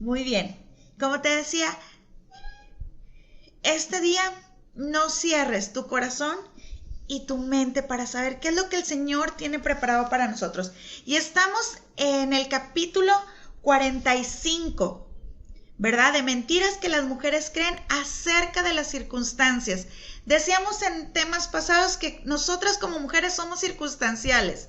Muy bien. Como te decía, este día no cierres tu corazón y tu mente para saber qué es lo que el Señor tiene preparado para nosotros. Y estamos en el capítulo 45, ¿verdad? De mentiras que las mujeres creen acerca de las circunstancias. Decíamos en temas pasados que nosotras como mujeres somos circunstanciales.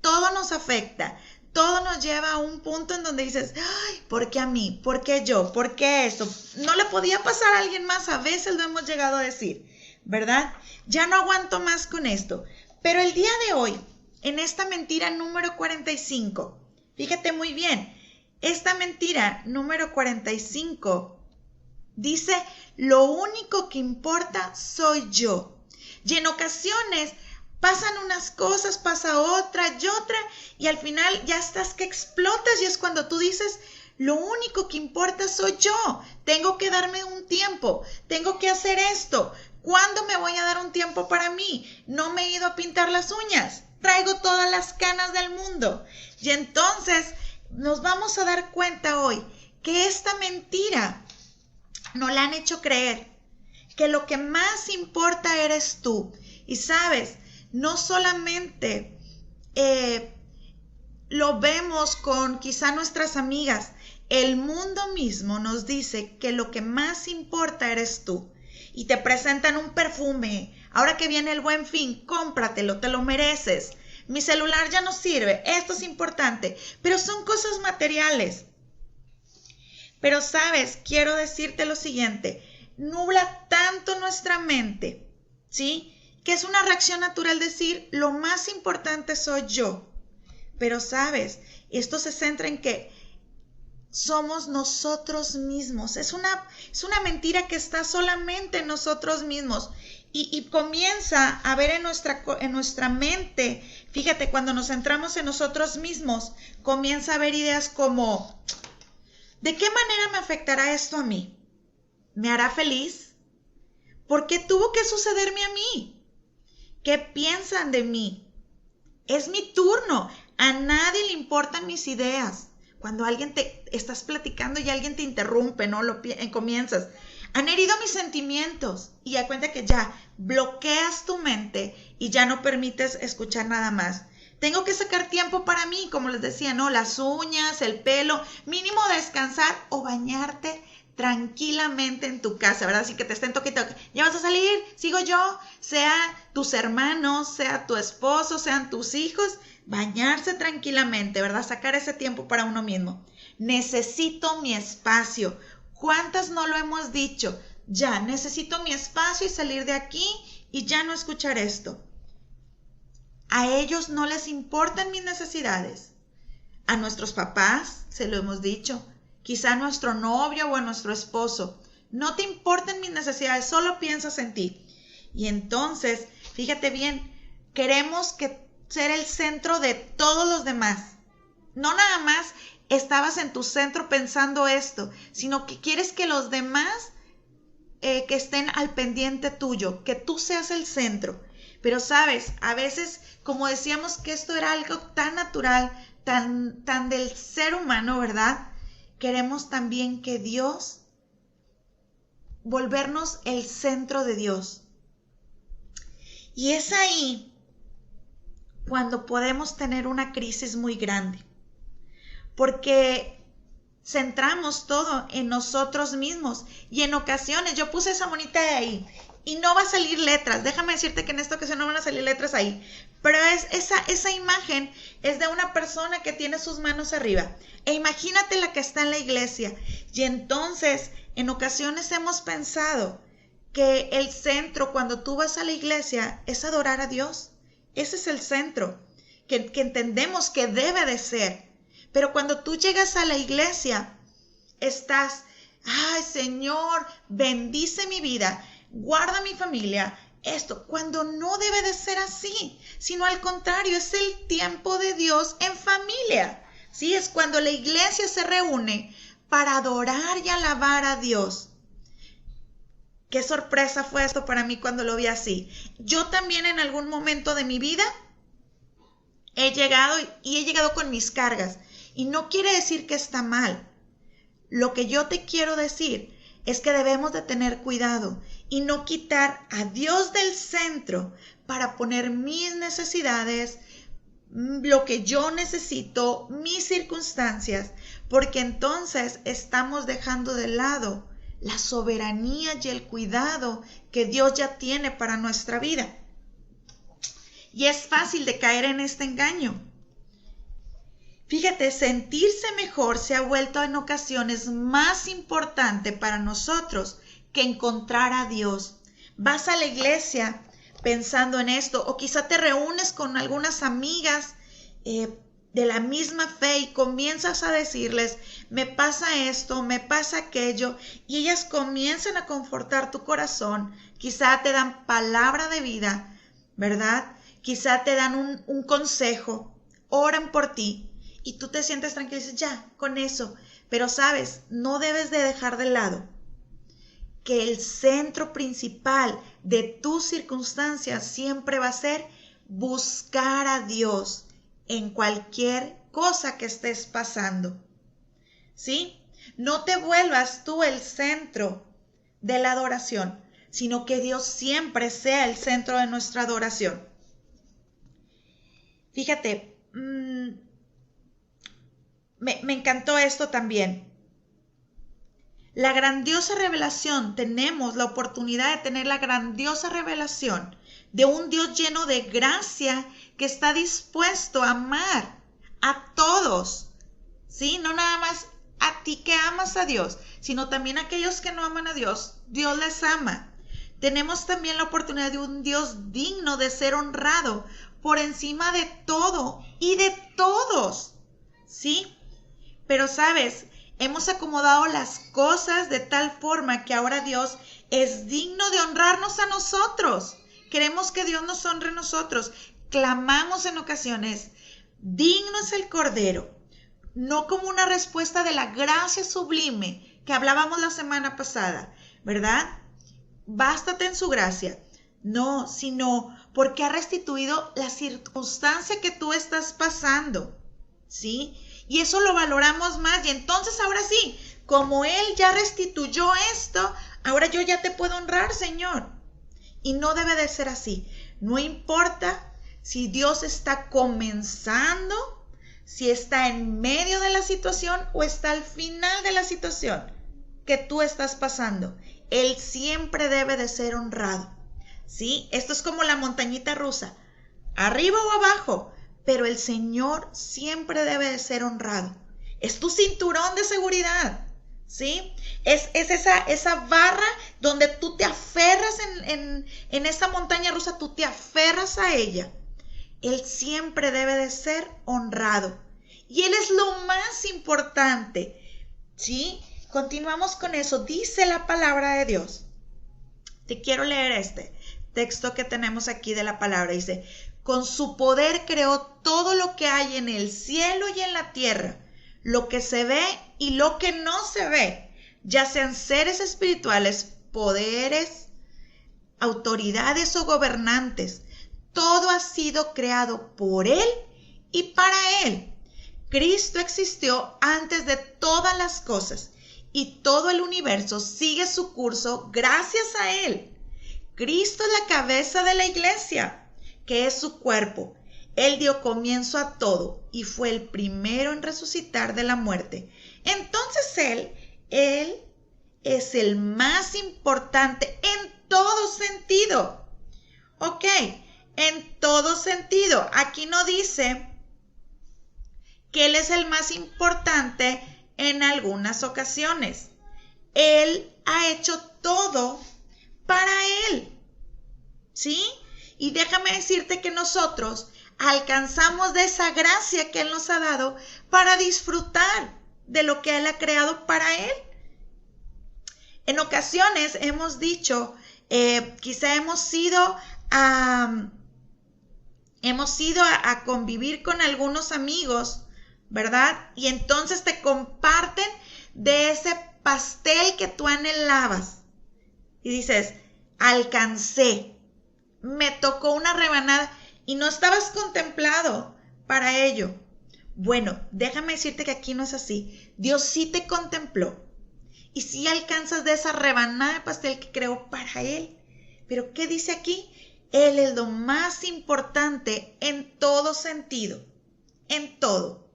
Todo nos afecta. Todo nos lleva a un punto en donde dices, ay, ¿por qué a mí? ¿Por qué yo? ¿Por qué eso? No le podía pasar a alguien más. A veces lo hemos llegado a decir, ¿verdad? Ya no aguanto más con esto. Pero el día de hoy, en esta mentira número 45, fíjate muy bien, esta mentira número 45 dice, lo único que importa soy yo. Y en ocasiones pasan unas cosas, pasa otra y otra, y al final ya estás que explotas y es cuando tú dices, lo único que importa soy yo. Tengo que darme un tiempo, tengo que hacer esto. ¿Cuándo me voy a dar un tiempo para mí? No me he ido a pintar las uñas. Traigo todas las canas del mundo. Y entonces nos vamos a dar cuenta hoy que esta mentira nos la han hecho creer, que lo que más importa eres tú. Y sabes, no solamente lo vemos con quizá nuestras amigas, el mundo mismo nos dice que lo que más importa eres tú. Y te presentan un perfume, ahora que viene el Buen Fin, cómpratelo, te lo mereces. Mi celular ya no sirve, esto es importante, pero son cosas materiales. Pero sabes, quiero decirte lo siguiente, nubla tanto nuestra mente, ¿sí? Que es una reacción natural decir, lo más importante soy yo. Pero sabes, esto se centra en que somos nosotros mismos. Es una mentira que está solamente en nosotros mismos. Y comienza a ver en nuestra mente, fíjate, cuando nos centramos en nosotros mismos, comienza a haber ideas como, ¿de qué manera me afectará esto a mí? ¿Me hará feliz? ¿Por qué tuvo que sucederme a mí? ¿Qué piensan de mí? Es mi turno. A nadie le importan mis ideas. Cuando alguien te estás platicando y alguien te interrumpe, ¿no? Comienzas. Han herido mis sentimientos. Y ya cuenta que ya bloqueas tu mente y ya no permites escuchar nada más. Tengo que sacar tiempo para mí, como les decía, ¿no? Las uñas, el pelo, mínimo descansar o bañarte tranquilamente en tu casa, ¿verdad? Así que te estén toque. ¿Ya vas a salir? ¿Sigo yo? Sea tus hermanos, sea tu esposo, sean tus hijos, bañarse tranquilamente, ¿verdad? Sacar ese tiempo para uno mismo. Necesito mi espacio. ¿Cuántas no lo hemos dicho? Ya, necesito mi espacio y salir de aquí y ya no escuchar esto. A ellos no les importan mis necesidades. A nuestros papás, se lo hemos dicho, quizá a nuestro novio o a nuestro esposo. No te importan mis necesidades, solo piensas en ti. Y entonces, fíjate bien, queremos ser el centro de todos los demás. No nada más estabas en tu centro pensando esto, sino que quieres que los demás que estén al pendiente tuyo, que tú seas el centro. Pero sabes, a veces, como decíamos que esto era algo tan natural, tan del ser humano, ¿verdad? Queremos también que Dios, volvernos el centro de Dios. Y es ahí cuando podemos tener una crisis muy grande, porque centramos todo en nosotros mismos y en ocasiones, yo puse esa monita de ahí y no va a salir letras, déjame decirte que en esta ocasión no van a salir letras ahí, pero esa imagen es de una persona que tiene sus manos arriba, e imagínate la que está en la iglesia, y entonces en ocasiones hemos pensado que el centro cuando tú vas a la iglesia es adorar a Dios, ese es el centro que entendemos que debe de ser. Pero cuando tú llegas a la iglesia, estás, ay Señor, bendice mi vida, guarda mi familia, esto, cuando no debe de ser así, sino al contrario, es el tiempo de Dios en familia. Sí, es cuando la iglesia se reúne para adorar y alabar a Dios. Qué sorpresa fue esto para mí cuando lo vi así. Yo también en algún momento de mi vida he llegado con mis cargas. Y no quiere decir que está mal. Lo que yo te quiero decir es que debemos de tener cuidado y no quitar a Dios del centro para poner mis necesidades, lo que yo necesito, mis circunstancias, porque entonces estamos dejando de lado la soberanía y el cuidado que Dios ya tiene para nuestra vida. Y es fácil de caer en este engaño. Fíjate, sentirse mejor se ha vuelto en ocasiones más importante para nosotros que encontrar a Dios. Vas a la iglesia pensando en esto, o quizá te reúnes con algunas amigas de la misma fe y comienzas a decirles, me pasa esto, me pasa aquello, y ellas comienzan a confortar tu corazón. Quizá te dan palabra de vida, ¿verdad? Quizá te dan un consejo, oran por ti y tú te sientes tranquilo y dices, ya, con eso. Pero sabes, no debes de dejar de lado que el centro principal de tus circunstancias siempre va a ser buscar a Dios en cualquier cosa que estés pasando, ¿sí? No te vuelvas tú el centro de la adoración, sino que Dios siempre sea el centro de nuestra adoración. Fíjate, me encantó esto también. La grandiosa revelación, tenemos la oportunidad de tener la grandiosa revelación de un Dios lleno de gracia que está dispuesto a amar a todos, ¿sí? No nada más a ti que amas a Dios, sino también a aquellos que no aman a Dios. Dios les ama. Tenemos también la oportunidad de un Dios digno de ser honrado por encima de todo y de todos, ¿sí? Pero, ¿sabes? Hemos acomodado las cosas de tal forma que ahora Dios es digno de honrarnos a nosotros. Queremos que Dios nos honre a nosotros. Clamamos en ocasiones, digno es el Cordero, no como una respuesta de la gracia sublime que hablábamos la semana pasada, ¿verdad? Bástate en su gracia. No, sino porque ha restituido la circunstancia que tú estás pasando, ¿sí? Y eso lo valoramos más. Y entonces ahora sí, como Él ya restituyó esto, ahora yo ya te puedo honrar, Señor. Y no debe de ser así. No importa si Dios está comenzando, si está en medio de la situación o está al final de la situación que tú estás pasando. Él siempre debe de ser honrado, ¿sí? Esto es como la montañita rusa, arriba o abajo, pero el Señor siempre debe de ser honrado. Es tu cinturón de seguridad, ¿sí? Es esa barra donde tú te aferras en esa montaña rusa, tú te aferras a ella. Él siempre debe de ser honrado. Y Él es lo más importante, ¿sí? Continuamos con eso. Dice la palabra de Dios. Te quiero leer este texto que tenemos aquí de la palabra. Dice, con su poder creó todo lo que hay en el cielo y en la tierra, lo que se ve y lo que no se ve, ya sean seres espirituales, poderes, autoridades o gobernantes. Todo ha sido creado por Él y para Él. Cristo existió antes de todas las cosas y todo el universo sigue su curso gracias a Él. Cristo es la cabeza de la iglesia, que es su cuerpo. Él dio comienzo a todo y fue el primero en resucitar de la muerte. Entonces Él es el más importante en todo sentido. Ok, en todo sentido. Aquí no dice que Él es el más importante en algunas ocasiones. Él ha hecho todo para Él, ¿sí? Y déjame decirte que nosotros alcanzamos de esa gracia que Él nos ha dado para disfrutar de lo que Él ha creado para Él. En ocasiones hemos dicho, quizá hemos ido a convivir con algunos amigos, ¿verdad? Y entonces te comparten de ese pastel que tú anhelabas. Y dices, alcancé, me tocó una rebanada y no estabas contemplado para ello. Bueno, déjame decirte que aquí no es así. Dios sí te contempló y sí alcanzas de esa rebanada de pastel que creó para Él. Pero ¿qué dice aquí? Él es lo más importante en todo sentido, en todo.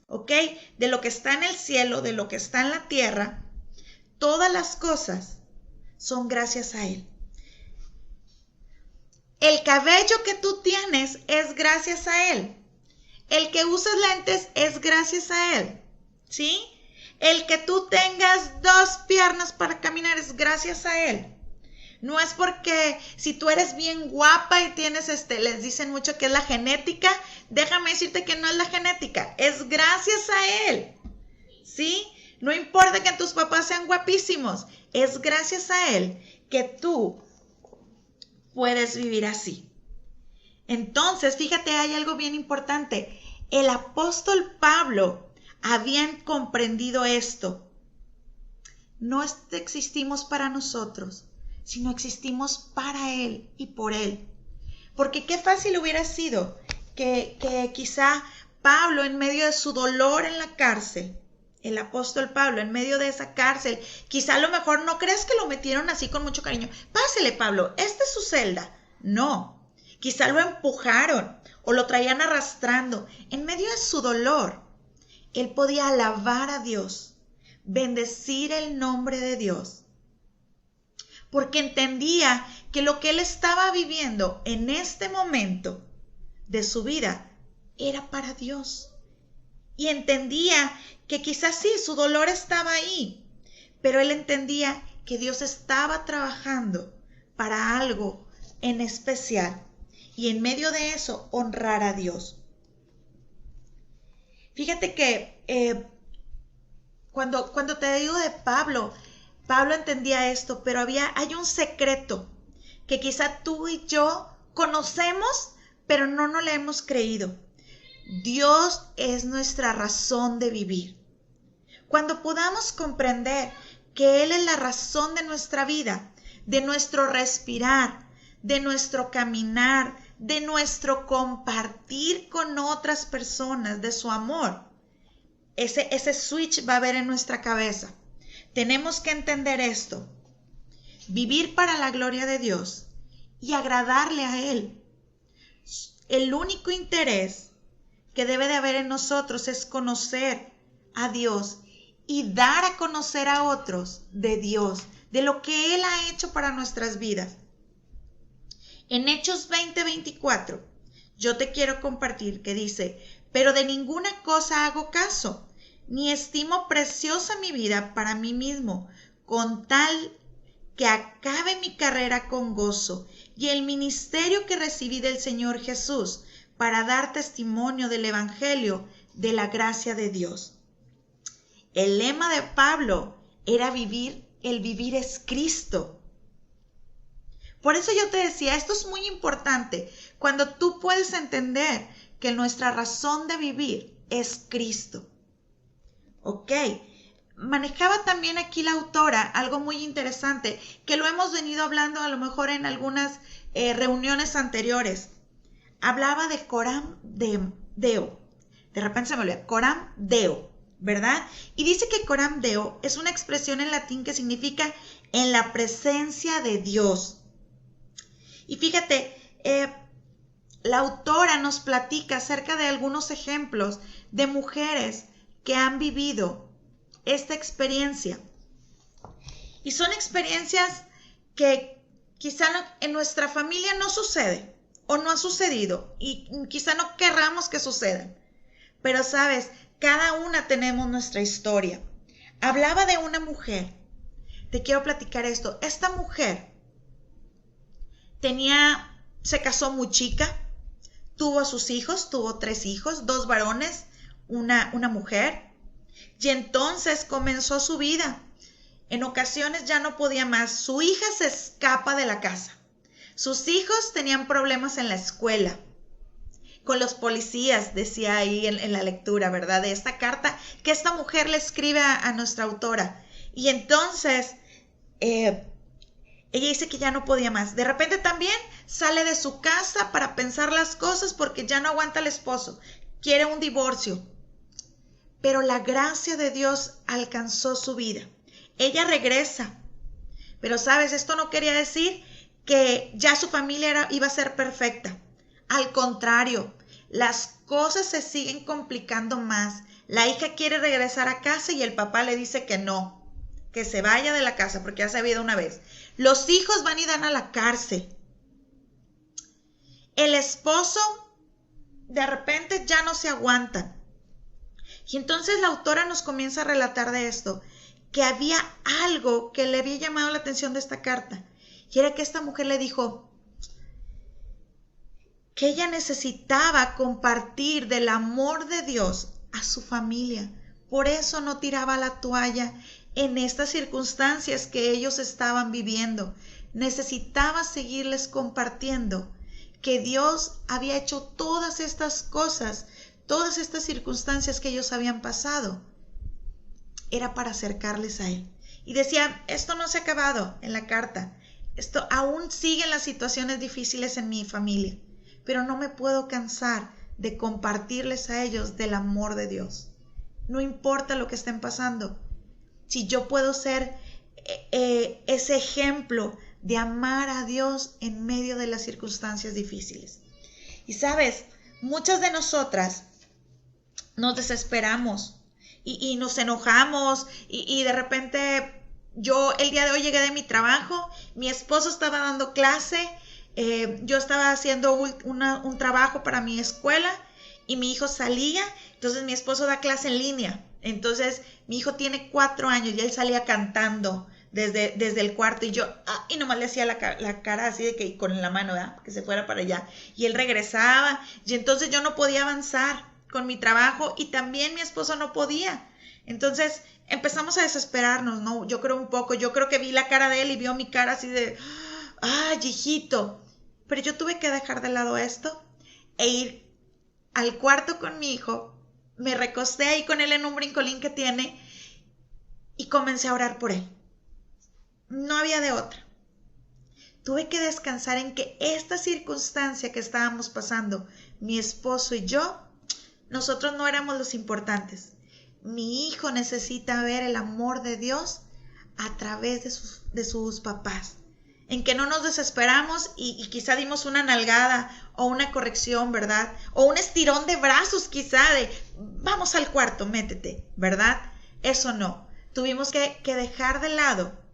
¿Ok? De lo que está en el cielo, de lo que está en la tierra, todas las cosas son gracias a Él. El cabello que tú tienes es gracias a Él. El que usas lentes es gracias a Él. ¿Sí? El que tú tengas 2 piernas para caminar es gracias a Él. No es porque si tú eres bien guapa y tienes les dicen mucho que es la genética, déjame decirte que no es la genética, es gracias a Él. ¿Sí? No importa que tus papás sean guapísimos, es gracias a Él que tú puedes vivir así. Entonces, fíjate, hay algo bien importante. El apóstol Pablo había comprendido esto. No existimos para nosotros, sino existimos para Él y por Él. Porque qué fácil hubiera sido que quizá Pablo, en medio de su dolor en la cárcel, el apóstol Pablo, en medio de esa cárcel, quizá a lo mejor no crees que lo metieron así con mucho cariño. Pásele, Pablo, esta es su celda. No, quizá lo empujaron o lo traían arrastrando. En medio de su dolor, él podía alabar a Dios, bendecir el nombre de Dios, porque entendía que lo que él estaba viviendo en este momento de su vida era para Dios. Y entendía que quizás sí, su dolor estaba ahí, pero él entendía que Dios estaba trabajando para algo en especial y en medio de eso honrar a Dios. Fíjate que cuando te digo de Pablo entendía esto, pero hay un secreto que quizá tú y yo conocemos, pero no le hemos creído. Dios es nuestra razón de vivir. Cuando podamos comprender que Él es la razón de nuestra vida, de nuestro respirar, de nuestro caminar, de nuestro compartir con otras personas, de su amor, ese switch va a haber en nuestra cabeza. Tenemos que entender esto. Vivir para la gloria de Dios y agradarle a Él. El único interés que debe de haber en nosotros es conocer a Dios y dar a conocer a otros de Dios, de lo que Él ha hecho para nuestras vidas. En Hechos 20:24, yo te quiero compartir que dice: pero de ninguna cosa hago caso, ni estimo preciosa mi vida para mí mismo, con tal que acabe mi carrera con gozo y el ministerio que recibí del Señor Jesús, para dar testimonio del Evangelio de la gracia de Dios. El lema de Pablo era el vivir es Cristo. Por eso yo te decía, esto es muy importante, cuando tú puedes entender que nuestra razón de vivir es Cristo. Ok, manejaba también aquí la autora algo muy interesante, que lo hemos venido hablando a lo mejor en algunas reuniones anteriores. Hablaba de coram deo. De repente se me olvida. Coram deo, ¿verdad? Y dice que coram deo es una expresión en latín que significa en la presencia de Dios. Y fíjate, la autora nos platica acerca de algunos ejemplos de mujeres que han vivido esta experiencia. Y son experiencias que quizá en nuestra familia no sucede o no ha sucedido y quizá no querramos que sucedan. Pero sabes, cada una tenemos nuestra historia. Hablaba de una mujer. Te quiero platicar esto. Esta mujer se casó muy chica, tuvo a sus hijos, tuvo 3 hijos, 2 varones, una mujer, y entonces comenzó su vida. En ocasiones ya no podía más. Su hija se escapa de la casa. Sus hijos tenían problemas en la escuela, con los policías, decía ahí en la lectura, ¿verdad? De esta carta que esta mujer le escribe a nuestra autora. Y entonces ella dice que ya no podía más. De repente también sale de su casa para pensar las cosas porque ya no aguanta el esposo. quiere un divorcio, pero la gracia de Dios alcanzó su vida. Ella regresa, pero sabes, esto no quería decir que ya su familia iba a ser perfecta. Al contrario, las cosas se siguen complicando más. La hija quiere regresar a casa y el papá le dice que no, que se vaya de la casa porque ya se había ido una vez. Los hijos van y dan a la cárcel. El esposo de repente ya no se aguanta. Y entonces la autora nos comienza a relatar de esto, que había algo que le había llamado la atención de esta carta. Y era que esta mujer le dijo que ella necesitaba compartir del amor de Dios a su familia. Por eso no tiraba la toalla en estas circunstancias que ellos estaban viviendo. Necesitaba seguirles compartiendo que Dios había hecho todas estas cosas, todas estas circunstancias que ellos habían pasado. Era para acercarles a Él. Y decía, esto no se ha acabado en la carta. Esto aún siguen las situaciones difíciles en mi familia, pero no me puedo cansar de compartirles a ellos del amor de Dios. No importa lo que estén pasando. Si yo puedo ser ese ejemplo de amar a Dios en medio de las circunstancias difíciles. Y sabes, muchas de nosotras nos desesperamos y nos enojamos y de repente yo el día de hoy llegué de mi trabajo, mi esposo estaba dando clase, yo estaba haciendo un trabajo para mi escuela y mi hijo salía, entonces mi esposo da clase en línea, entonces mi hijo tiene 4 años y él salía cantando desde el cuarto y yo, y nomás le hacía la cara así de que con la mano, ¿verdad? Que se fuera para allá. Y él regresaba y entonces yo no podía avanzar con mi trabajo y también mi esposo no podía. Entonces empezamos a desesperarnos, ¿no? Yo creo que vi la cara de él y vio mi cara así de, ¡ay, hijito! Pero yo tuve que dejar de lado esto e ir al cuarto con mi hijo, me recosté ahí con él en un brincolín que tiene y comencé a orar por él. No había de otra. Tuve que descansar en que esta circunstancia que estábamos pasando, mi esposo y yo, nosotros no éramos los importantes. Mi hijo necesita ver el amor de Dios a través de sus papás. En que no nos desesperamos y quizá dimos una nalgada o una corrección, ¿verdad? O un estirón de brazos quizá de, vamos al cuarto, métete, ¿verdad? Eso no. Tuvimos que dejar de lado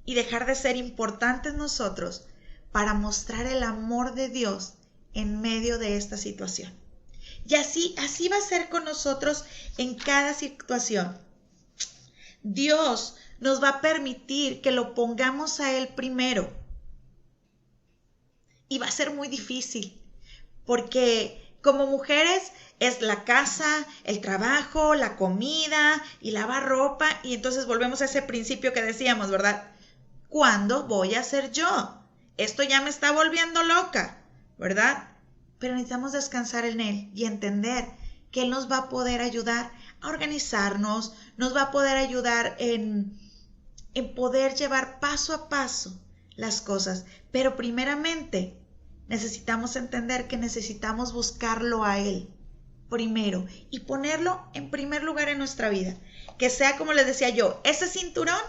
y dejar de ser importantes nosotros para mostrar el amor de Dios en medio de esta situación. Y así va a ser con nosotros en cada situación. Dios nos va a permitir que lo pongamos a Él primero. Y va a ser muy difícil, porque como mujeres es la casa, el trabajo, la comida y lavar ropa. Y entonces volvemos a ese principio que decíamos, ¿verdad? ¿Cuándo voy a ser yo? Esto ya me está volviendo loca, ¿verdad? Pero necesitamos descansar en Él y entender que Él nos va a poder ayudar a organizarnos, nos va a poder ayudar en poder llevar paso a paso las cosas. Pero primeramente necesitamos entender que necesitamos buscarlo a Él primero y ponerlo en primer lugar en nuestra vida. Que sea, como les decía yo, ese cinturón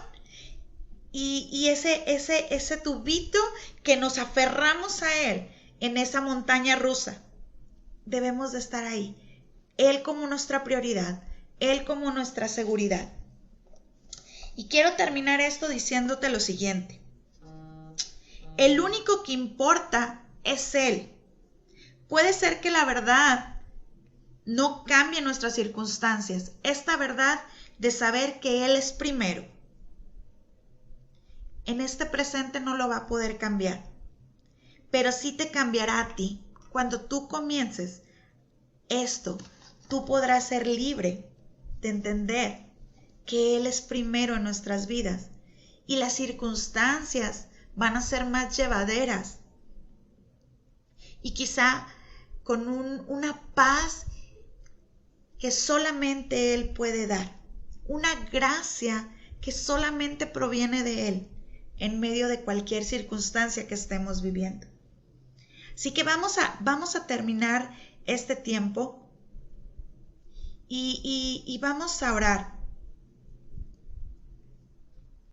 y ese tubito que nos aferramos a Él en esa montaña rusa. Debemos de estar ahí. Él como nuestra prioridad, Él como nuestra seguridad. Y quiero terminar esto diciéndote lo siguiente. El único que importa es Él. Puede ser que la verdad no cambie nuestras circunstancias. Esta verdad de saber que Él es primero, en este presente no lo va a poder cambiar. Pero sí te cambiará a ti. Cuando tú comiences esto, tú podrás ser libre de entender que Él es primero en nuestras vidas y las circunstancias van a ser más llevaderas y quizá con una paz que solamente Él puede dar, una gracia que solamente proviene de Él en medio de cualquier circunstancia que estemos viviendo. Así que vamos a terminar este tiempo y vamos a orar.